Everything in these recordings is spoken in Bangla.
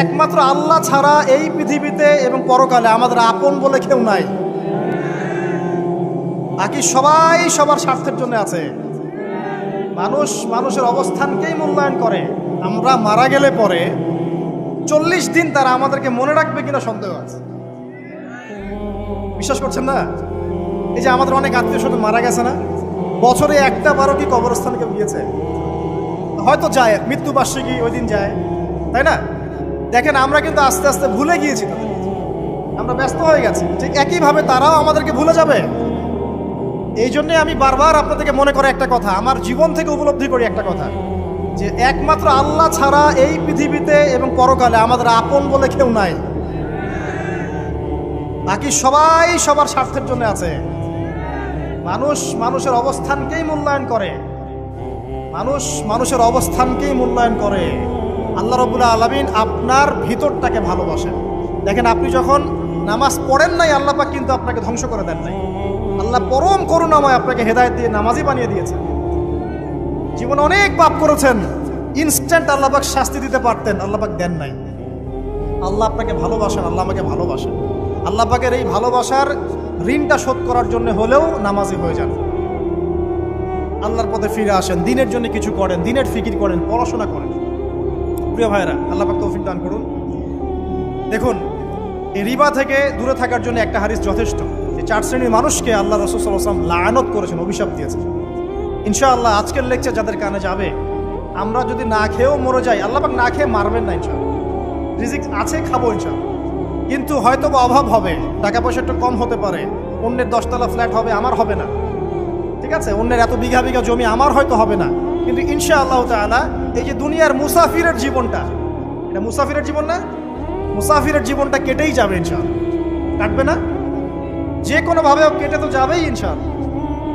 একমাত্র আল্লাহ ছাড়া এই পৃথিবীতে এবং পরকালে আমাদের আপন বলে কেউ নাই। বাকি সবাই সবার স্বার্থের জন্য আছে। মানুষ মানুষের অবস্থানকেই মূল্যায়ন করে। আমরা মারা গেলে পরে 40 দিন তারা আমাদেরকে মনে রাখবে কিনা সন্দেহ আছে। বিশ্বাস করছেন না? এই যে আমাদের অনেক আত্মীয় স্বজন মারা গেছে না, বছরে একটা বারো কি কবরস্থানে কেউ গিয়েছে? হয়তো যায়, মৃত্যুবার্ষিকী ওই দিন যায়, তাই না? দেখেন আমরা কিন্তু আস্তে আস্তে ভুলে গিয়েছি, আমরা ব্যস্ত হয়ে গেছি। ঠিক একইভাবে তারাও আমাদেরকে ভুলে যাবে। এই জন্যে আমি বারবার আপনাদেরকে মনে করে একটা কথা, আমার জীবন থেকে উপলব্ধি করি একটা কথা, যে একমাত্র আল্লাহ ছাড়া এই পৃথিবীতে এবং পরকালে আমাদের আপন বলে কেউ নাই। বাকি সবাই সবার স্বার্থের জন্য আছে। মানুষ মানুষের অবস্থানকেই মূল্যায়ন করে। মানুষ মানুষের অবস্থানকেই মূল্যায়ন করে। আল্লাহ রাব্বুল আলামিন আপনার ভিতরটাকে ভালোবাসেন। দেখেন, আপনি যখন নামাজ পড়েন নাই, আল্লাহ পাক কিন্তু আপনাকে ধ্বংস করে দেন নাই। আল্লাহ পরম করুণাময় আপনাকে হেদায়েত দিয়ে নামাজি বানিয়ে দিয়েছেন। জীবনে অনেক পাপ করেছেন, ইনস্ট্যান্ট আল্লাহ পাক শাস্তি দিতে পারতেন, আল্লাহ পাক দেন নাই। আল্লাহ আপনাকে ভালোবাসেন, আল্লাহ আমাকে ভালোবাসেন। আল্লাহ পাকের এই ভালোবাসার ঋণটা শোধ করার জন্য হলেও নামাজি হয়ে যান, আল্লাহর পথে ফিরে আসেন, দিনের জন্য কিছু করেন, দিনের ফিকির করেন, পড়াশোনা করেন। প্রিয় ভাইরা, আল্লাহ পাক তৌফিক দান করুন। দেখুন, এই রিবা থেকে দূরে থাকার জন্য একটা হাদিস যথেষ্ট। এই 4 শ্রেণীর মানুষকে আল্লাহ রাসূল সাল্লাল্লাহু আলাইহি ওয়াসাল্লাম লাআনত করেছেন, অভিশাপ দিয়েছেন। ইনশাআল্লাহ আজকের লেকচার যাদের কানে যাবে, আমরা যদি না খেয়েও মরে যাই, আল্লাহ পাক না খেয়ে মারবেন না ইনশাআল্লাহ। রিজিক আছে, খাবো ইনশাআল্লাহ। কিন্তু হয়তো বা অভাব হবে, টাকা পয়সা একটু কম হতে পারে, অন্যের 10 তলা ফ্ল্যাট হবে, আমার হবে না, ঠিক আছে? অন্যের এত বিঘা বিঘা জমি আমার হয়তো হবে না। কিন্তু ইনশাআল্লাহ তাআলা এই যে দুনিয়ার মুসাফিরের জীবনটা, এটা মুসাফিরের জীবন না? মুসাফিরের জীবনটা কেটেই যাবে ইনশাআল্লাহ। কাটবে না? যে কোনোভাবে কেটে তো যাবেই ইনশাআল্লাহ।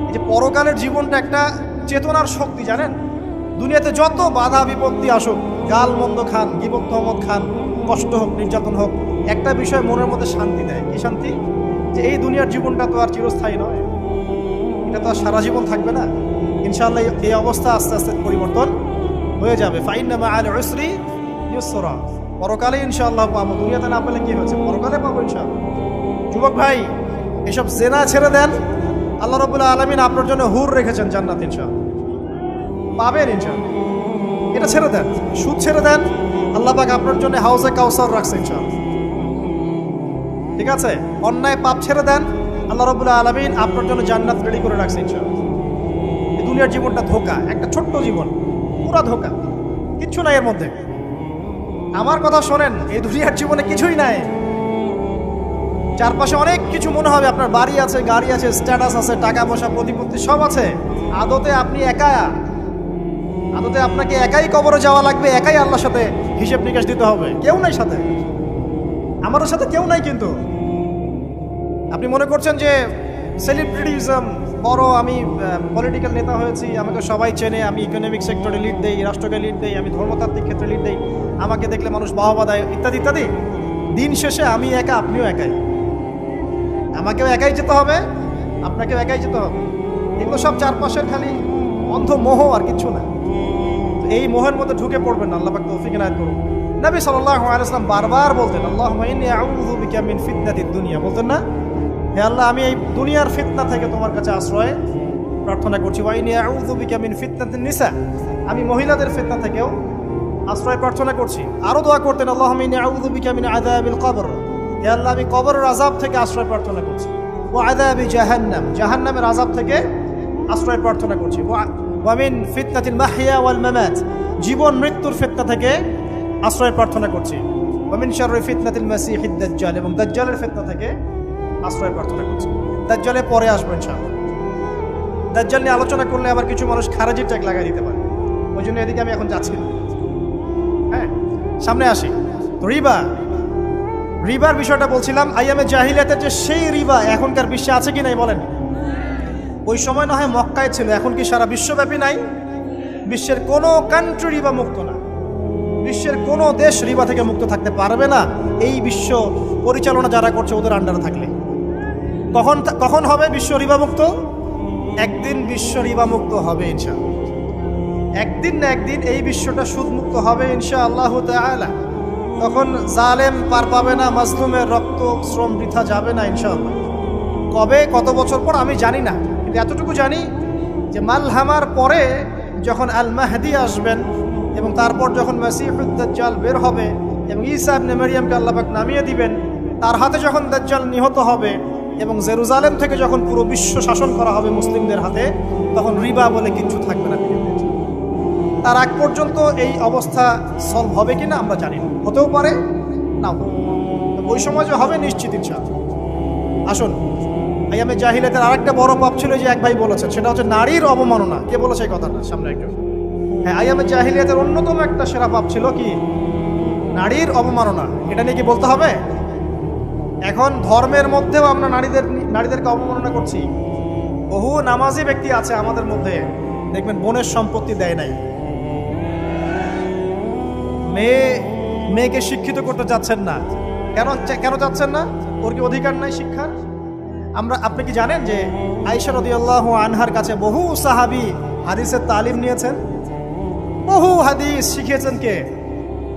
এই যে পরকালের জীবনটা একটা চেতনার শক্তি, জানেন? দুনিয়াতে যত বাধা বিপত্তি আসুক, গাল মন্দ খান, গীবত তহমত খান, কষ্ট হোক, নির্যাতন হোক, একটা বিষয় মনের মধ্যে শান্তি দেয়। কি শান্তি? যে এই দুনিয়ার জীবনটা তো আর চিরস্থায়ী নয়, এটা তো আর সারা জীবন থাকবে না। ইনশাআল্লাহ এই অবস্থা আস্তে আস্তে পরিবর্তন হয়ে যাবে। ফাইন্না মাআল উসরি ইউসরা। পরকালে ইনশাআল্লাহ পাবো, দুনিয়াতে না পেলে কি হয়েছে, পরকালে পাবো ইনশাআল্লাহ। যুবক ভাই, এসব জেনা ছেড়ে দেন, আল্লাহ রাব্বুল আলামিন আপনার জন্য হুর রেখেছেন জান্নাত, ইনশাআল্লাহ পাবেন ইনশাআল্লাহ। এটা ছেড়ে দেন, সুদ ছেড়ে দেন, আল্লাহ পাক আপনার জন্য হাউজে কাউসার রাখছে ইনশাআল্লাহ, ঠিক আছে? অন্যায় পাপ ছেড়ে দেন, আল্লাহ রাব্বুল আলামিন আপনার জন্য জান্নাত রেডি করে রাখছে ইনশাআল্লাহ। এই দুনিয়ার জীবনটা ধোঁকা, একটা ছোট্ট জীবন, পুরা ধোঁকা, কিচ্ছু নাই এর মধ্যে। আমার কথা শোনেন, এই দুনিয়ার জীবনে কিছুই নাই। চারপাশে অনেক কিছু মনে হবে, আপনার বাড়ি আছে, গাড়ি আছে, স্ট্যাটাস আছে, টাকা পয়সা, প্রতিপত্তি সব আছে। আদতে আপনি একা, আদতে আপনাকে একাই কবরে যাওয়া লাগবে, একাই আল্লাহর সাথে হিসেব নিকাশ দিতে হবে। কেউ নাই সাথে, আমাদের সাথে কেউ নাই। কিন্তু আপনি মনে করছেন যে সেলিব্রিটিজম, বড় আমি পলিটিক্যাল নেতা হয়েছি, আমাকে সবাই চেনে, আমি ইকোনমিক সেক্টরে লিড দেই, রাষ্ট্রকে লিড দেই, আমি ধর্মতাত্ত্বিক ক্ষেত্রে লিড দেই, আমাকে দেখলে মানুষ বাহবা দেয়, ইত্যাদি ইত্যাদি। দিন শেষে আমি একা, আপনিও একাই। আমাকেও একাই যেতে হবে, আপনাকেও একাই যেতে হবে। এগুলো সব চারপাশের খালি অন্ধ মোহ, আর কিচ্ছু না। এই মোহের মধ্যে ঢুকে পড়বেন না, আল্লাহ পাক তৌফিক ইনায়াত করুন। নবী সাল্লাল্লাহু আলাইহি ওয়াসাল্লাম বারবার বলতেন, আল্লাহুম্মা ইন্নী আউযু বিকা মিন ফিতনাতিদ দুনিয়া। বলতেন না, হে আল্লাহ, আমি এই দুনিয়ার ফিতনা থেকে তোমার কাছে আশ্রয় প্রার্থনা করছি। ওয়া ইন্নী আউযু বিকা মিন ফিতনাতিন নিসা, আমি মহিলাদের ফিতনা থেকেও আশ্রয় প্রার্থনা করছি। আরো দোয়া করতেন, আল্লাহুম্মা ইন্নী আউযু বিকা মিন আযাবিল কবর, হে আল্লাহ, আমি কবরের আযাব থেকে আশ্রয় প্রার্থনা করছি। ওয়া আযাবি জাহান্নাম, জাহান্নামের আযাব থেকে আশ্রয় প্রার্থনা করছি। ওয়া মিন ফিতনাতিল মাহইয়া ওয়াল মামাত, জীবন মৃত্যুর ফিতনা থেকে আশ্রয় প্রার্থনা করছি। ওয়া মিন শাররি ফিতনাতিল মাসিহিদ দাজ্জাল, এবং দাজ্জালের ফিতনা থেকে আশ্রয় প্রার্থনা করছি। দাজ্জালে পরে আসবো ইনশাআল্লাহ। দাজ্জাল নিয়ে আলোচনা করলে আবার কিছু মানুষ খারাজি ট্যাগ লাগাই দিতে পারে, ওই জন্য এদিকে আমি এখন যাচ্ছি না। হ্যাঁ, সামনে আসি। তো রিবার বিষয়টা বলছিলাম। আইয়ামে জাহিলিয়াতের যে সেই রিবা এখনকার বিশ্বে আছে কি নাই বলেন? ওই সময় না হয় মক্কায় ছিল, এখন কি সারা বিশ্বব্যাপী নাই? বিশ্বের কোনো কান্ট্রি রিবা মুক্ত না, বিশ্বের কোনো দেশ রিবা থেকে মুক্ত থাকতে পারবে না, এই বিশ্ব পরিচালনা যারা করছে ওদের আন্ডারে থাকলে। কখন হবে বিশ্ব রিবা মুক্ত? একদিন বিশ্ব রিবা মুক্ত হবে ইনশাআল্লাহ। একদিন না একদিন এই বিশ্বটা সুদমুক্ত হবে ইনশাআল্লাহু তাআলা। তখন জালেম পার পাবে না, মাজলুমের রক্ত শ্রম বৃথা যাবে না ইনশাআল্লাহ। কবে, কত বছর পর আমি জানি না, কিন্তু এতটুকু জানি যে মালহামার পরে যখন আল মাহদি আসবেন এবং তারপর যখন মাসিহুদ দাজ্জাল বের হবে এবং ঈসা ইবনে মারইয়ামকে আল্লাহ পাক নামিয়ে দিবেন, তার হাতে যখন দাজ্জাল নিহত হবে এবং জেরুজালেম থেকে যখন পুরো বিশ্ব শাসন করা হবে মুসলিমদের হাতে, তখন রিবা বলে কিচ্ছু থাকবে না পৃথিবীতে। তার আগ পর্যন্ত এই অবস্থা সলভ হবে কিনা আমরা জানি না, হতেও পারে না। ওই সময় যে হবে নিশ্চিত ইনশাআল্লাহ। আসুন, আইয়ামে জাহিলিয়াতের আরেকটা বড় পাপ ছিল যে এক ভাই বলেছেন, সেটা হচ্ছে নারীর অবমাননা। কে বলেছে এই কথাটা? সামনে একটু। হ্যাঁ, আইয়ামে জাহিলিয়াতের অন্যতম একটা সেরা পাপ ছিল কি? নারীর অবমাননা। এটা নিয়ে কি বলতে হবে? এখন ধর্মের মধ্যেও আমরা নারীদেরকে অবমাননা করছি। বহু নামাজি ব্যক্তি আছে আমাদের মধ্যে, দেখবেন বোনের সম্পত্তি দেয় নাই, মেয়েকে শিক্ষিত করতে যাচ্ছেন না। কেন যাচ্ছেন না? ওর কি অধিকার নাই শিক্ষার? আপনি কি জানেন যে আয়েশা রাদিয়াল্লাহু আনহার কাছে বহু সাহাবী হাদিসের তালিম নিয়েছেন, বহু হাদিস শিখিয়েছেন কে?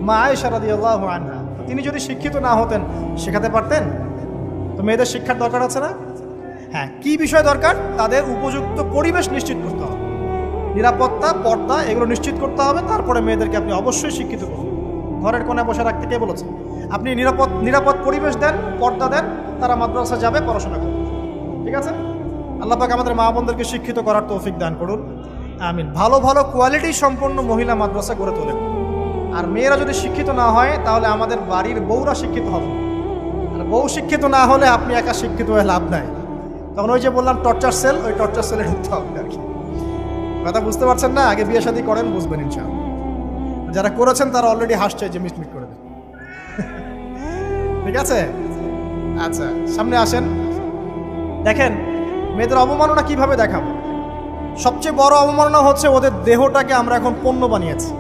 মা আয়েশা রাদিয়াল্লাহু আনহা। তিনি যদি শিক্ষিত না হতেন শেখাতে পারতেন? তো মেয়েদের শিক্ষার দরকার আছে না? হ্যাঁ, কি বিষয় দরকার? তাদের উপযুক্ত পরিবেশ নিশ্চিত করতে হবে, নিরাপত্তা, পর্দা এগুলো নিশ্চিত করতে হবে। তারপরে মেয়েদেরকে আপনি অবশ্যই শিক্ষিত করুন। ঘরের কোণে বসে রাখতে কে বলেছে? আপনি নিরাপদ পরিবেশ দেন, পর্দা দেন, তারা মাদ্রাসা যাবে, পড়াশোনা করবে। ঠিক আছে? আল্লাহ পাক আমাদের মা বোনদেরকে শিক্ষিত করার তৌফিক দান করুন, আমিন। ভালো ভালো কোয়ালিটি সম্পন্ন মহিলা মাদ্রাসা গড়ে তোলেন। আর মেয়েরা যদি শিক্ষিত না হয় তাহলে আমাদের বাড়ির বউরা শিক্ষিত হবে। আর বউ শিক্ষিত না হলে আপনি একা শিক্ষিত হয়ে লাভ নাই। তখন ওই যে বললাম টর্চার সেল, ওই টর্চার সেলে ঢুকতে হবে আর কি। কথা বুঝতে পারছেন না? আগে বিয়ে শাদী করেন, বুঝবেন ইনশাআল্লাহ। যারা করেছেন তারা অলরেডি হাসছে যে মিটমিট করে দেন। ঠিক আছে? আচ্ছা, সামনে আসেন। দেখেন মেয়েদের অবমাননা কিভাবে দেখাবো। সবচেয়ে বড় অবমাননা হচ্ছে ওদের দেহটাকে আমরা এখন পণ্য বানিয়েছি।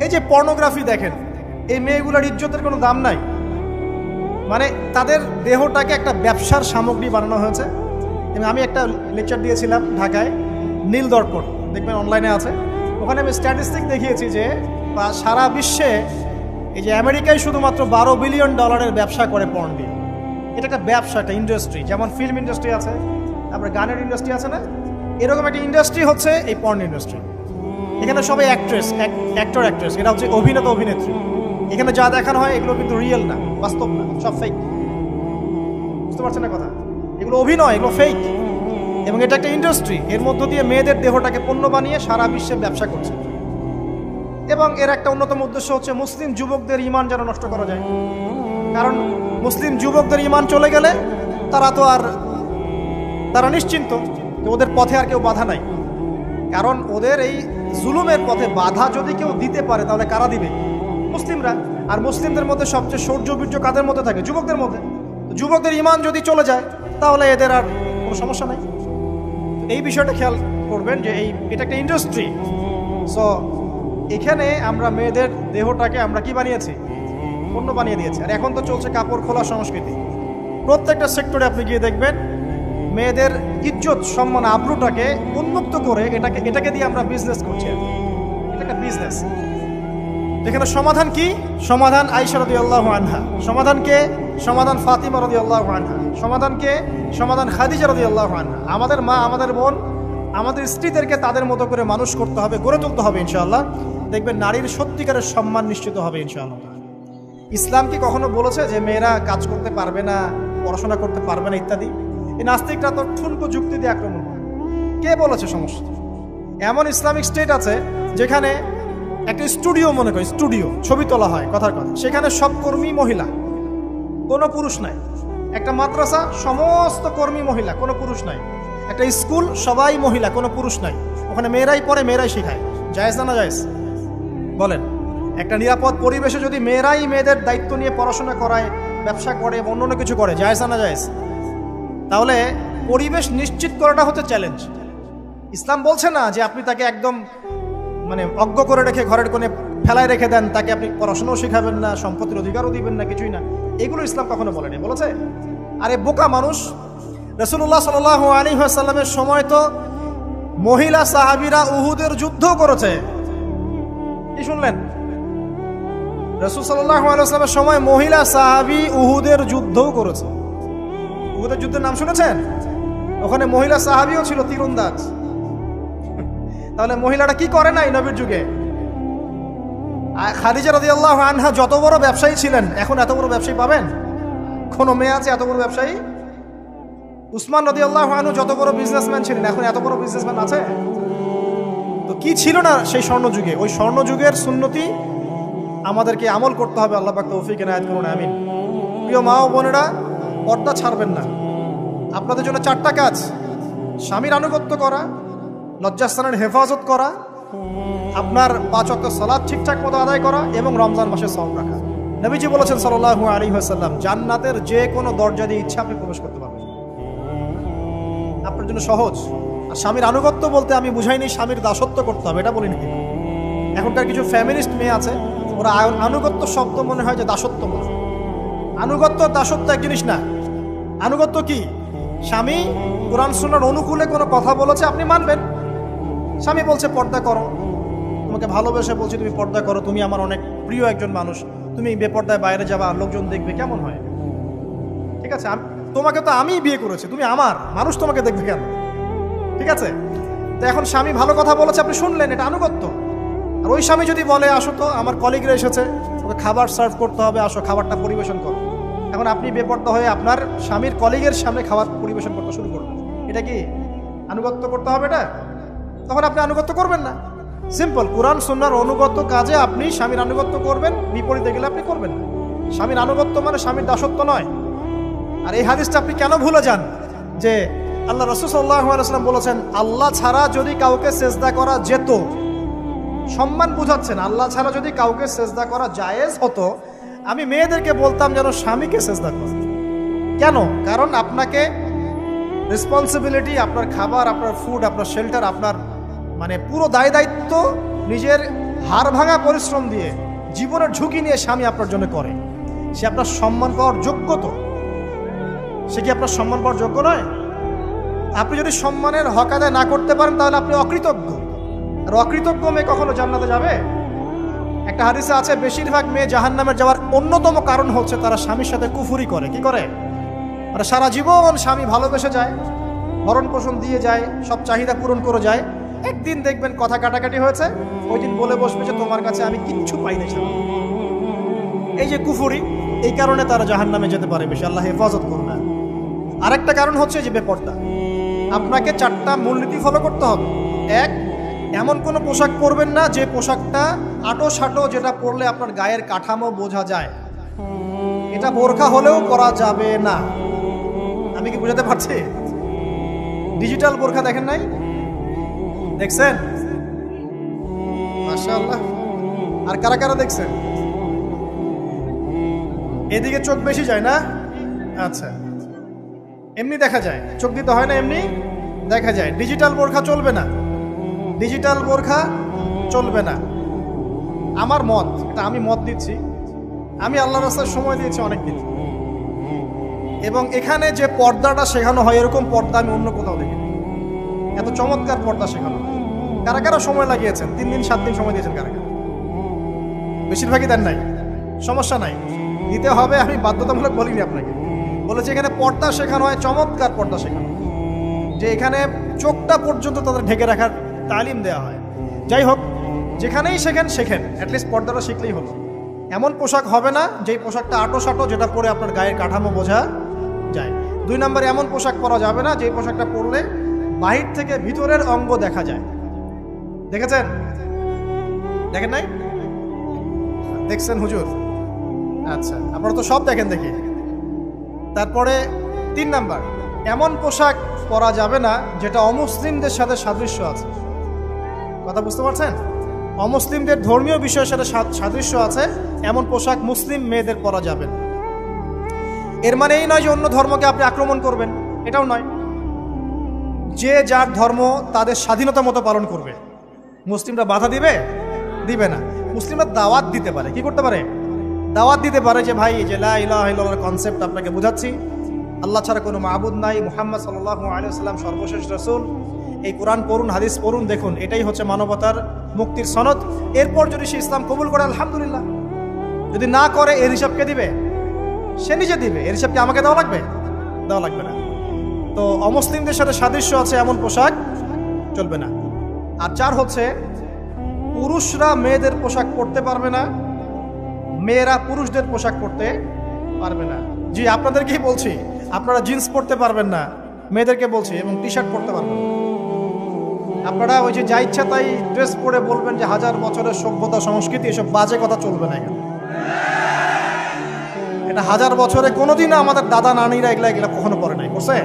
এই যে পর্নোগ্রাফি দেখেন, এই মেয়েগুলোর ইজ্জতের কোনো দাম নাই। মানে তাদের দেহটাকে একটা ব্যবসার সামগ্রী বানানো হয়েছে। এবং আমি একটা লেকচার দিয়েছিলাম ঢাকায়, নীল দর্পণ, দেখবেন অনলাইনে আছে। ওখানে আমি স্ট্যাটিস্টিক দেখিয়েছি যে সারা বিশ্বে এই যে আমেরিকায় শুধুমাত্র $12 বিলিয়ন ব্যবসা করে পর্ন দিয়ে। এটা একটা ব্যবসা, একটা ইন্ডাস্ট্রি। যেমন ফিল্ম ইন্ডাস্ট্রি আছে, তারপরে গানের ইন্ডাস্ট্রি আছে না, এরকম একটা ইন্ডাস্ট্রি হচ্ছে এই পর্ন ইন্ডাস্ট্রি। এখানে সবাই অ্যাক্টর অ্যাক্ট্রেস, এটা হচ্ছে অভিনেতা অভিনেত্রী। এখানে যা দেখানো হয় এগুলো কিন্তু রিয়েল না, বাস্তব না, সব ফেক। বুঝতে পারছেন না কথা? এগুলো অভিনয়, এগুলো ফেক। এবং এটা একটা ইন্ডাস্ট্রি, এর মধ্য দিয়ে মেয়েদের দেহটাকে পণ্য বানিয়ে সারা বিশ্বে ব্যবসা করছে। এবং এর একটা অন্যতম উদ্দেশ্য হচ্ছে মুসলিম যুবকদের ঈমান যেন নষ্ট করা যায়। কারণ মুসলিম যুবকদের ঈমান চলে গেলে তারা নিশ্চিন্ত যে ওদের পথে আর কেউ বাধা নাই। কারণ ওদের এই জুলুমের পথে বাধা যদি কেউ দিতে পারে তাহলে কারা দিবে? মুসলিমরা। আর মুসলিমদের মধ্যে সবচেয়ে শৌর্যবীর্য কাদের মধ্যে থাকে? যুবকদের মধ্যে। যুবকদের ঈমান যদি চলে যায় তাহলে এদের আর কোনো সমস্যা নাই। এই বিষয়টা খেয়াল করবেন যে এটা একটা ইন্ডাস্ট্রি। সো এখানে আমরা মেয়েদের দেহটাকে আমরা কি বানিয়েছি? পণ্য বানিয়ে দিয়েছি। আর এখন তো চলছে কাপড় খোলা সংস্কৃতি। প্রত্যেকটা সেক্টরে আপনি গিয়ে দেখবেন মেয়েদের ইজ্জত, সম্মান, আব্রুটাকে উন্মুক্ত করে এটাকে দিয়ে আমরা বিজনেস করছি। এটা একটা বিজনেস। এখানে সমাধান কি? সমাধান আয়েশা রাদিয়াল্লাহু আনহা। সমাধান কে? সমাধান ফাতিমা রাদিয়াল্লাহু আনহা। সমাধান কে? সমাধান খাদিজা রাদিয়াল্লাহু আনহা। আমাদের মা, আমাদের বোন, আমাদের স্ত্রীদেরকে তাদের মতো করে মানুষ করতে হবে, গড়ে তুলতে হবে ইনশাআল্লাহ। দেখবেন নারীর সত্যিকারের সম্মান নিশ্চিত হবে ইনশাআল্লাহ। ইসলাম কি কখনো বলেছে যে মেয়েরা কাজ করতে পারবে না, পড়াশোনা করতে পারবে না ইত্যাদি? এই নাস্তিকরা তো ঠুনকো যুক্তি দিয়ে আক্রমণ করে। কে বলেছে? সমস্যা এমন ইসলামিক স্টেট আছে যেখানে একটা স্টুডিও, মনে করি স্টুডিও, ছবি তোলা হয়, কথার কথা, সেখানে সব কর্মী মহিলা, কোনো পুরুষ নাই। একটা মাদ্রাসা, সমস্ত কর্মী মহিলা, কোনো পুরুষ নাই। একটা স্কুল, সবাই মহিলা, কোনো পুরুষ নাই। ওখানে মেয়েরাই পড়ে, মেয়েরাই শেখায়। জায়েজ না জায়েজ বলেন? একটা নিরাপদ পরিবেশে যদি মেয়েরাই মেয়েদের দায়িত্ব নিয়ে পড়াশোনা করায়, ব্যবসা করে, অন্য কিছু করে, জায়েজ না জায়েজ? তাহলে পরিবেশ নিশ্চিত করাটা হচ্ছে চ্যালেঞ্জ। ইসলাম বলছে না যে আপনি তাকে একদম অজ্ঞ করে রেখে ঘরের কোণে ফেলায় রেখে দেন, তাকে আপনি পড়াশোনাও শেখাবেন না, সম্পত্তির অধিকারও দিবেন না, কিছুই না। এগুলো ইসলাম কখনো বলেনি। বলেছে? আরে বোকা মানুষ! রাসূলুল্লাহ সাল্লাল্লাহু আলাইহি ওয়াসাল্লামের সময় তো মহিলা সাহাবীরা উহুদের যুদ্ধ করেছে। কি শুনলেন? রাসূল সাল্লাল্লাহু আলাইহি ওয়াসাল্লামের সময় মহিলা সাহাবী উহুদের যুদ্ধও করেছে। উহুদের যুদ্ধের নাম শুনেছেন? ওখানে মহিলা সাহাবীও ছিল তীরন্দাজ। তাহলে মহিলাটা কি করে নাই নবীর যুগে? খাদিজা রাদিয়াল্লাহু আনহা যত বড় ব্যবসায়ী ছিলেন, এখন এত বড় ব্যবসায়ী পাবেন? কোন মেয়ে আছে এত বড় ব্যবসায়ী? উসমান রাদিয়াল্লাহু আনহু যত বড় বিজনেসম্যান ছিলেন, এখন এত বড় বিজনেসম্যান আছে? তো কি ছিল না সেই স্বর্ণ যুগে? ওই স্বর্ণ যুগের সুন্নতি আমাদেরকে আমল করতে হবে। আল্লাহ পাক তৌফিক এনায়েত করুন, আমিন। প্রিয় মা ও বোনেরা, পর্দা ছাড়বেন না। আপনাদের জন্য 4টা কাজ: স্বামীর আনুগত্য করা, লজ্জাস্থানের হেফাজত করা, আপনার 5 ওয়াক্ত সালাত ঠিকঠাক মতো আদায় করা এবং রমজান মাসে সওম রাখা। নবীজি বলেছেন সাল্লাল্লাহু আলাইহি ওয়াসাল্লাম, জান্নাতের যে কোনো দরজা দিয়ে ইচ্ছা আপনি প্রবেশ করতে পারবেন। আপনার জন্য সহজ। আর স্বামীর আনুগত্য বলতে আমি বুঝাইনি স্বামীর দাসত্ব করতে হবে, এটা বলিনি। এখনকার কিছু ফ্যামিলিস্ট মেয়ে আছে, ওরা আনুগত্য শব্দ মনে হয় যে দাসত্ব বলে। আনুগত্য দাসত্ব এক জিনিস না। আনুগত্য কি? স্বামী কোরআন সুন্নাহর অনুকূলে কোনো কথা বলেছে, আপনি মানবেন। স্বামী বলছে পর্দা করো, তোমাকে ভালোবেসে বলছি তুমি পর্দা করো, তুমি আমার অনেক প্রিয় একজন মানুষ, তুমি বেপর্দায় বাইরে যাবা, লোকজন দেখবে, কেমন হয়? ঠিক আছে, তোমাকে তো আমিই বিয়ে করেছি, তুমি আমার, মানুষ তোমাকে দেখবে কেন? ঠিক আছে, তো এখন স্বামী ভালো কথা বলেছে, আপনি শুনলেন, এটা আনুগত্য। আর ওই স্বামী যদি বলে আসো তো আমার কলিগরা এসেছে, ওকে খাবার সার্ভ করতে হবে, আসো খাবারটা পরিবেশন করো, এখন আপনি বেপর্দা হয়ে আপনার স্বামীর কলিগের সামনে খাবার পরিবেশন করতে শুরু করবেন, এটা কি আনুগত্য করতে হবে? এটা তখন আপনি আনুগত্য করবেন না। সিম্পল, কোরআন সুন্নাহর অনুগত কাজে আপনি স্বামীর আনুগত্য করবেন, বিপরীতে গেলে আপনি করবেন না। স্বামীর আনুগত্য মানে স্বামীর দাসত্ব নয়। আর এই হাদিসটা আপনি কেন ভুলে যান যে আল্লাহ রাসূল সাল্লাল্লাহু আলাইহি ওয়াসাল্লাম বলেছেন আল্লাহ ছাড়া যদি কাউকে সেজদা করা যেত, সম্মান বুঝাচ্ছেন, আল্লাহ ছাড়া যদি কাউকে সেজদা করা জায়েজ হতো, আমি মেয়েদেরকে বলতাম যেন স্বামীকে সেজদা করে। কেন? কারণ আপনাকে রেসপন্সিবিলিটি, আপনার খাবার, আপনার ফুড, আপনার শেল্টার, আপনার মানে পুরো দায় দায়িত্ব নিজের হাড় ভাঙা পরিশ্রম দিয়ে, জীবনের ঝুঁকি নিয়ে স্বামী আপনার জন্য করে। সে আপনার সম্মান পাওয়ার যোগ্য তো? সে কি আপনার সম্মান পাওয়ার যোগ্য নয়? আপনি যদি সম্মানের হক আদায় না করতে পারেন তাহলে আপনি অকৃতজ্ঞ। আর অকৃতজ্ঞ মেয়ে কখনো জান্নাতে যাবে? একটা হাদিসে আছে বেশিরভাগ মেয়ে জাহান্নামের যাওয়ার অন্যতম কারণ হচ্ছে তারা স্বামীর সাথে কুফরি করে। কি করে? মানে সারা জীবন স্বামী ভালোবেসে যায়, ভরণ পোষণ দিয়ে যায়, সব চাহিদা পূরণ করে যায়, একদিন দেখবেন কথা কাটাকাটি হয়েছে, ওই দিন বলে বসবে যে তোমার কাছে আমি কিচ্ছু পাই না। এই যে কুফরি, এই কারণে তারা জাহান্নামে যেতে পারে বেশি। আল্লাহ হেফাজত করবে। আরেকটা কারণ হচ্ছে যে বেপর্দা। আপনাকে 4টা মূলনীতি ফলো করতে হবে। 1, এমন কোনো পোশাক পরবেন না যে পোশাকটা আটো সাটো, যেটা পরলে আপনার গায়ের কাঠামো বোঝা যায়। এটা বোরখা হলেও পরা যাবে না। আমি কি বুঝাতে পারছি? ডিজিটাল বোরখা দেখেন নাই? দেখছেন? মাশাআল্লাহ। আর কারা কারা দেখছেন? এদিকে চোখ বেশি যায় না? আচ্ছা, এমনি দেখা যায়, চোখ দিতে হয় না, এমনি দেখা যায়। ডিজিটাল বোরখা চলবে না, ডিজিটাল বোরখা চলবে না। আমার মত, এটা আমি মত দিচ্ছি, আমি আল্লাহর রাস্তায় সময় দিয়েছি অনেক দিন, এবং এখানে যে পর্দাটা শেখানো হয় এরকম পর্দা আমি অন্য কোথাও দেখিনি। এত চমৎকার পর্দা শেখানো হয়। কারা কারা সময় লাগিয়েছেন? 3 দিন 7 দিন সময় দিয়েছেন কারা কারা? বেশিরভাগই দেন নাই। সমস্যা নাই, দিতে হবে, আমি বাধ্যতামূলক বলিনি আপনাকে। বলেছি এখানে পর্দা শেখানো হয়, চমৎকার পর্দা শেখানো হয়, যে এখানে চোখটা পর্যন্ত তাদের ঢেকে রাখার তালিম দেওয়া হয়। যাই হোক, যেখানেই শেখেন, অ্যাটলিস্ট পর্দাটা শিখলেই হলো। এমন পোশাক হবে না যেই পোশাকটা আটো সাটো, যেটা পরে আপনার গায়ের কাঠামো বোঝা যায়। 2 নম্বরে এমন পোশাক পরা যাবে না যেই পোশাকটা পরলে বাহির থেকে ভিতরের অঙ্গ দেখা যায়। দেখেছেন? দেখেন নাই? দেখছেন হুজুর? আচ্ছা, আপনারা তো সব দেখেন দেখি। তারপরে 3 নাম্বার, এমন পোশাক পরা যাবে না যেটা অমুসলিমদের সাথে সাদৃশ্য আছে। কথা বুঝতে পারছেন? অমুসলিমদের ধর্মীয় বিষয়ের সাথে সাদৃশ্য আছে এমন পোশাক মুসলিম মেয়েদের পরা যাবে না। এর মানে এই নয় যে অন্য ধর্মকে আপনি আক্রমণ করবেন, এটাও নয়। যে যার ধর্ম তাদের স্বাধীনতা মতো পালন করবে। মুসলিমরা বাধা দিবে না। মুসলিমরা দাওয়াত দিতে পারে। কি করতে পারে? দাওয়াত দিতে পারে যে ভাই, যে লা ইলাহা ইল্লাল্লাহর কনসেপ্ট আপনাকে বোঝাচ্ছি, আল্লাহ ছাড়া কোনো মাবুদ নাই, মুহাম্মদ সাল্লাল্লাহু আলাইহি ওয়াসাল্লাম সর্বশেষ রাসূল, এই কোরআন পড়ুন, হাদিস পড়ুন, দেখুন এটাই হচ্ছে মানবতার মুক্তির সনদ। এরপর যদি সে ইসলাম কবুল করে আলহামদুলিল্লাহ, যদি না করে এর হিসাব কে দিবে? সে নিজে দিবে। এর হিসাব কি আমাকে দেওয়া লাগবে? দেওয়া লাগবে না। তো অমুসলিমদের সাথে সাদৃশ্য আছে এমন পোশাক চলবে না। আর 4 হচ্ছে পুরুষরা মেয়েদের পোশাক পরতে পারবে না, মেয়েরা পুরুষদের পোশাক পরতে পারবে না। জি, আপনাদেরকেই বলছি, আপনারা জিন্স পরতে পারবেন না, মেয়েদেরকে বলছি, এবং টি শার্ট পরতে পারবেন না। আপনারা ওই যে যা ইচ্ছা তাই ড্রেস পরে বলবেন যে 1000 বছরের সভ্যতা সংস্কৃতি, এসব বাজে কথা চলবে না এখানে। এটা 1000 বছরে কোনোদিনও আমাদের দাদা নানিরা এগুলা কখনো পরে নাই। করছে?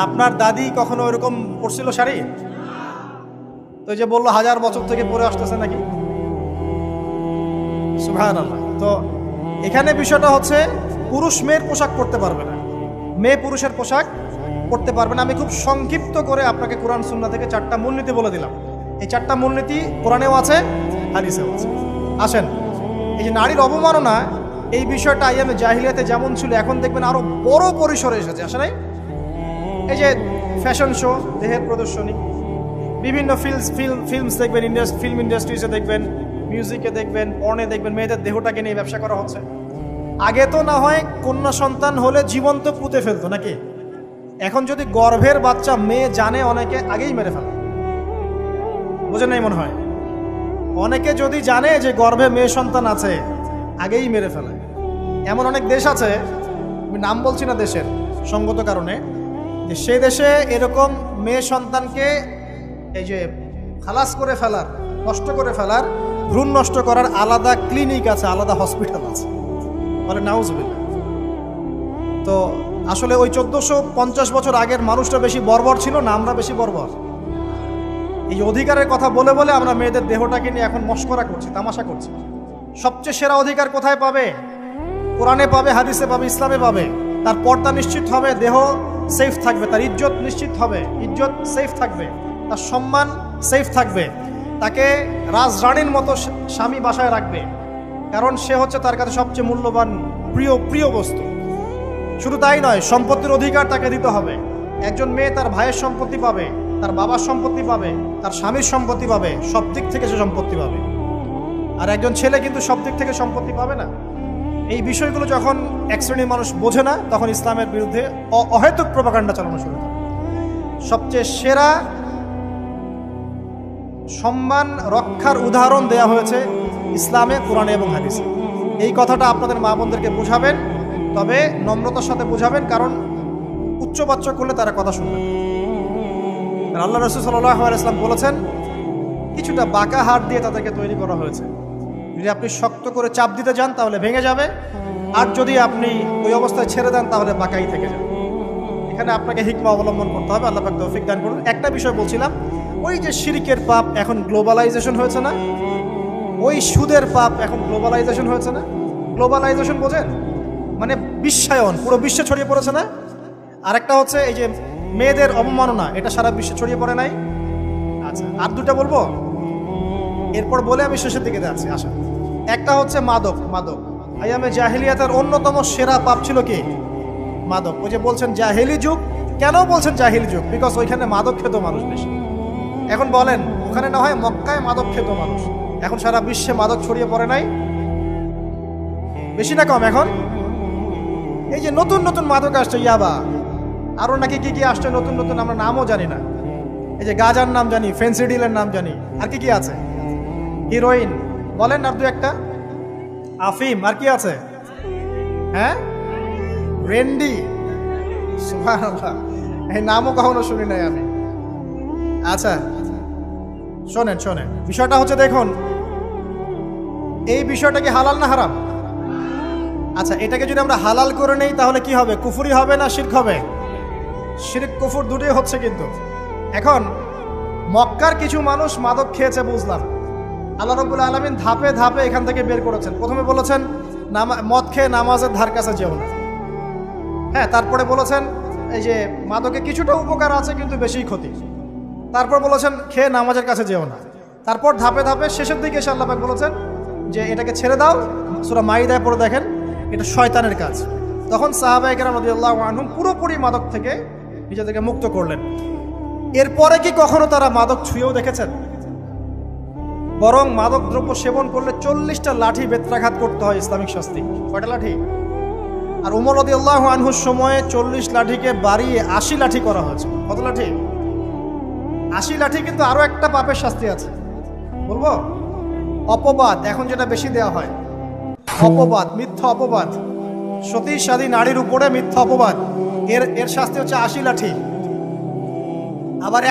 আপনার দাদি কখনো এরকম পরছিল শাড়ি? তো যে বললো 1000 বছর থেকে পরে আসতেছে নাকি? সুবহানাল্লাহ। তো এখানে বিষয়টা হচ্ছে পুরুষ মেয়ের পোশাক পরতে পারবে না, মেয়ে পুরুষের পোশাক পরতে পারবে না। আমি খুব সংক্ষিপ্ত করে আপনাকে কোরআন সুন্নাহ থেকে 4টা মূলনীতি বলে দিলাম। এই 4টা মূলনীতি কোরআনেও আছে, হাদিসেও আছে। আসেন, এই যে নারীর অবমাননা, এই বিষয়টা আইয়ামে জাহিলিয়াতে যেমন ছিল, এখন দেখবেন আরো বড় পরিসরে এসেছে। আসে নাই? এই যে ফ্যাশন শো, দেহের প্রদর্শনী, বিভিন্ন ফিল্মস দেখবেন, ফিল্ম ইন্ডাস্ট্রিজে দেখবেন, মিউজিকে দেখবেন, পর্নে দেখবেন, মেয়েদের দেহটাকে নিয়ে ব্যবসা করা হচ্ছে। আগে তো না হয় কন্যা সন্তান হলে জীবন্ত পুঁতে ফেলতো নাকি? এখন যদি গর্ভের বাচ্চা মেয়ে জানে, অনেকে আগেই মেরে ফেলে। বুঝেন নাই মনে হয়? অনেকে যদি জানে যে গর্ভে মেয়ে সন্তান আছে, আগেই মেরে ফেলে। এমন অনেক দেশ আছে, আমি নাম বলছি না দেশের সঙ্গত কারণে, যে সেই দেশে এরকম মেয়ে সন্তানকে এই যে খালাস করে ফেলার, নষ্ট করে ফেলার, ভ্রূণ নষ্ট করার আলাদা ক্লিনিক আছে, আলাদা হসপিটাল আছে। বলে নাউজুবিল্লাহ। তো আসলে ওই 1450 বছর আগের মানুষটা বেশি বর্বর ছিল না আমরা বেশি বর্বর? এই অধিকারের কথা বলে বলে আমরা মেয়েদের দেহটাকে নিয়ে এখন মস্করা করছি, তামাশা করছি। সবচেয়ে সেরা অধিকার কোথায় পাবে? কোরআনে পাবে, হাদিসে পাবে, ইসলামে পাবে। তার পর্দা নিশ্চিত হবে, দেহ সেফ থাকবে, তার ইজ্জত নিশ্চিত হবে, ইজ্জত সেফ থাকবে, তার সম্মান সেফ থাকবে, তাকে রাজরানীর মতো স্বামী বাসায় রাখবে, কারণ সে হচ্ছে তার কাছে সবচেয়ে মূল্যবান প্রিয় বস্তু। শুধু তাই নয়, সম্পত্তির অধিকার তাকে দিতে হবে। একজন মেয়ে তার ভাইয়ের সম্পত্তি পাবে, তার বাবার সম্পত্তি পাবে, তার স্বামীর সম্পত্তি পাবে, সব দিক থেকে সে সম্পত্তি পাবে। আর একজন ছেলে কিন্তু সব দিক থেকে সম্পত্তি পাবে না। এই বিষয়গুলো যখন এক শ্রেণীর মানুষ বোঝে না, তখন ইসলামের বিরুদ্ধে অহেতুক প্রপাগান্ডা চালানো শুরু করে। সবচেয়ে সেরা সম্মান রক্ষার উদাহরণ দেয়া হয়েছে ইসলামে, কোরআনে এবং হাদিসে। এই কথাটা আপনাদের মা বোনদেরকে বোঝাবেন, তবে নম্রতার সাথে বোঝাবেন, কারণ উচ্চবাচ্য করলে তারা কথা শুনবেন। আল্লাহ রাসূল সাল্লাল্লাহু আলাইহি ওয়াসাল্লাম বলেছেন, কিছুটা বাঁকা হাড় দিয়ে তাদেরকে তৈরি করা হয়েছে। যদি আপনি শক্ত করে চাপ দিতে যান তাহলে ভেঙে যাবে, আর যদি আপনি ওই অবস্থায় ছেড়ে দেন তাহলে বাঁকাই থেকে যাবে। এখানে আপনাকে হিকমা অবলম্বন করতে হবে। আল্লাহ পাক তৌফিক দান করুন। একটা বিষয় বলছিলাম, ওই যে শিরকের পাপ এখন গ্লোবালাইজেশন হয়েছে না, ওই সুদের পাপ এখন গ্লোবালাইজেশন হয়েছে না। গ্লোবালাইজেশন বোঝেন? মানে বিশ্বায়ন, পুরো বিশ্বে ছড়িয়ে পড়েছে না। আরেকটা হচ্ছে এই যে মেয়েদের অবমাননা, এটা সারা বিশ্বে ছড়িয়ে পড়ে নাই? আচ্ছা, আর দুটা বলবো, এরপর বলে আমি শেষের দিকে যাচ্ছি। আসা, একটা হচ্ছে মাদক। আইয়ামে জাহিলিয়াতের অন্যতম সেরা পাপ ছিল কি? মাদক। ওই যে বলছেন জাহিলি যুগ, কেন বলছেন জাহিলি যুগ? বিকজ ওইখানে মাদক খেত মানুষ বেশি। এখন বলেন, ওখানে না হয় মক্কায় মাদক খেত মানুষ, এখন সারা বিশ্বে মাদক ছড়িয়ে পড়ে নাই? বেশি না কম? এখন এই যে নতুন নতুন মাদক আসছে, ইয়াবা, আরো নাকি কি কি আসছে নতুন নতুন, আমরা নামও জানি না। এই যে গাজার নাম জানি, ফেন্সিডিলের নাম জানি, আর কি কি আছে? হিরোইন বলেন, আর দু একটা, আফিম, আর কি আছে? হ্যাঁ, রেন্ডি, সুবহানাল্লাহ, এই নামও কখনো শুনি নাই আমি। আচ্ছা শোনেন, বিষয়টা হচ্ছে, দেখুন এই বিষয়টা কি হালাল না হারাম? আচ্ছা, এটাকে যদি আমরা হালাল করে নেই তাহলে কি হবে? কুফরি হবে না শিরক হবে? শিরক কুফর দুটোই হচ্ছে। কিন্তু এখন মক্কার কিছু মানুষ মাদক খেয়েছে বুঝলাম, আল্লাহ রাব্বুল আলামিন ধাপে ধাপে এখান থেকে বের করেছেন। প্রথমে বলেছেন মদ খেয়ে নামাজের ধার কাছে যেও না। হ্যাঁ, তারপরে বলেছেন এই যে মাদকে কিছুটা উপকার আছে কিন্তু বেশি ক্ষতি। তারপর বলেছেন খেয়ে নামাজের কাছে যেও না। তারপর ধাপে ধাপে শেষের দিকে এসে আল্লাহ পাক বলেছেন যে এটাকে ছেড়ে দাও। সূরা মাইদায় পড়ে দেখেন, এটা শয়তানের কাজ। তখন সাহাবায়ে কেরাম রাদিয়াল্লাহু আনহুম পুরোপুরি মাদক থেকে নিজেদেরকে মুক্ত করলেন। এরপরে কি কখনো তারা মাদক ছুঁয়েও দেখেছেন? বরং মাদকদ্রব্য সেবন করলে 40টা লাঠি বেত্রাঘাত করতে হয় ইসলামিক শাস্তি। কয়টা লাঠি? আর উমর রাদিয়াল্লাহু আনহুর সময়ে 40 লাঠিকে বাড়িয়ে 80 লাঠি করা হয়েছে। কত লাঠি? 80 লাঠি। কিন্তু আরো একটা পাপের শাস্তি আছে, বলবো? অপবাদ। এখন যেটা বেশি দেওয়া হয়, অপবাদ, মিথ্যা অপবাদ। সতী সাদী নারীর উপরে মিথ্যা অপবাদ, এর শাস্তি হচ্ছে 80 লাঠি। আবার